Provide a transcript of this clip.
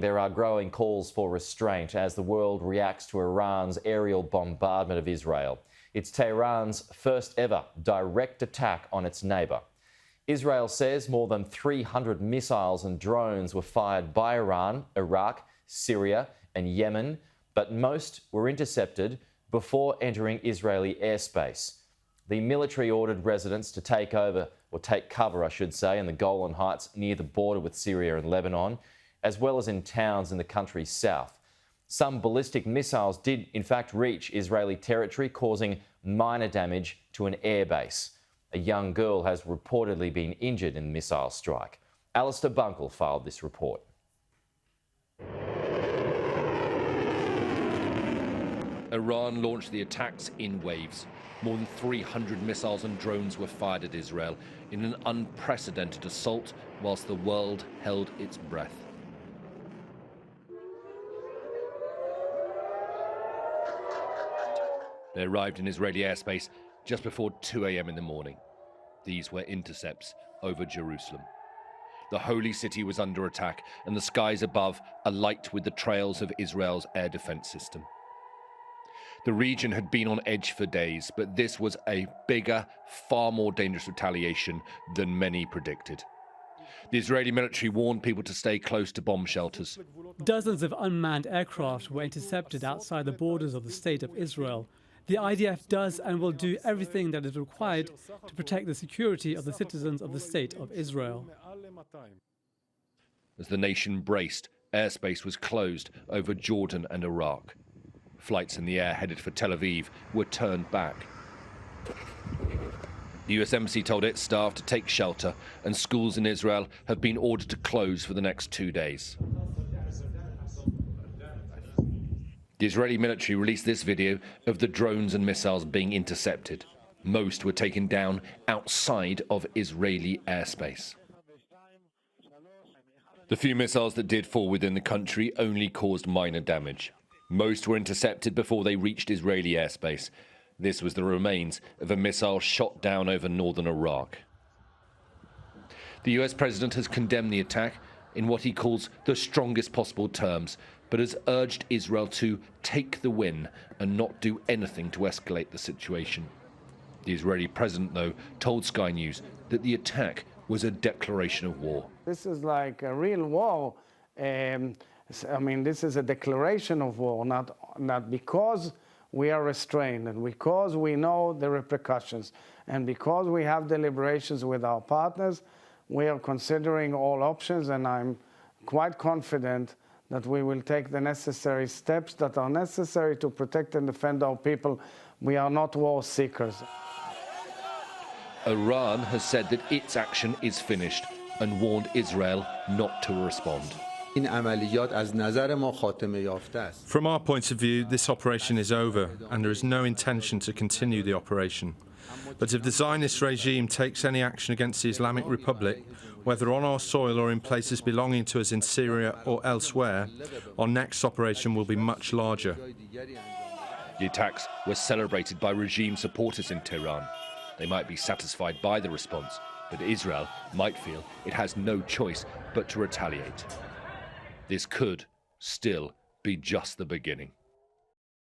There are growing calls for restraint as the world reacts to Iran's aerial bombardment of Israel. It's Tehran's first ever direct attack on its neighbour. Israel says more than 300 missiles and drones were fired by Iran, Iraq, Syria and Yemen, but most were intercepted before entering Israeli airspace. The military ordered residents to take cover, in the Golan Heights near the border with Syria and Lebanon, as well as in towns in the country's south. Some ballistic missiles did in fact reach Israeli territory, causing minor damage to an airbase. A young girl has reportedly been injured in the missile strike. Alistair Bunkle filed this report. Iran launched the attacks in waves. More than 300 missiles and drones were fired at Israel in an unprecedented assault whilst the world held its breath. They arrived in Israeli airspace just before 2 a.m. in the morning. These were intercepts over Jerusalem. The holy city was under attack and the skies above alight with the trails of Israel's air defense system. The region had been on edge for days, but this was a bigger, far more dangerous retaliation than many predicted. The Israeli military warned people to stay close to bomb shelters. Dozens of unmanned aircraft were intercepted outside the borders of the state of Israel. The IDF does and will do everything that is required to protect the security of the citizens of the state of Israel. As the nation braced, airspace was closed over Jordan and Iraq. Flights in the air headed for Tel Aviv were turned back. The US Embassy told its staff to take shelter, and schools in Israel have been ordered to close for the next 2 days. The Israeli military released this video of the drones and missiles being intercepted. Most were taken down outside of Israeli airspace. The few missiles that did fall within the country only caused minor damage. Most were intercepted before they reached Israeli airspace. This was the remains of a missile shot down over northern Iraq. The US president has condemned the attack in what he calls the strongest possible terms, but has urged Israel to take the win and not do anything to escalate the situation. The Israeli president, though, told Sky News that the attack was a declaration of war. This is like a real war. This is a declaration of war, not because we are restrained and because we know the repercussions and because we have deliberations with our partners. We are considering all options, and I'm quite confident that we will take the necessary steps that are necessary to protect and defend our people. We are not war seekers. Iran has said that its action is finished and warned Israel not to respond. From our point of view, this operation is over, and there is no intention to continue the operation. But if the Zionist regime takes any action against the Islamic Republic, whether on our soil or in places belonging to us in Syria or elsewhere, our next operation will be much larger. The attacks were celebrated by regime supporters in Tehran. They might be satisfied by the response, but Israel might feel it has no choice but to retaliate. This could still be just the beginning.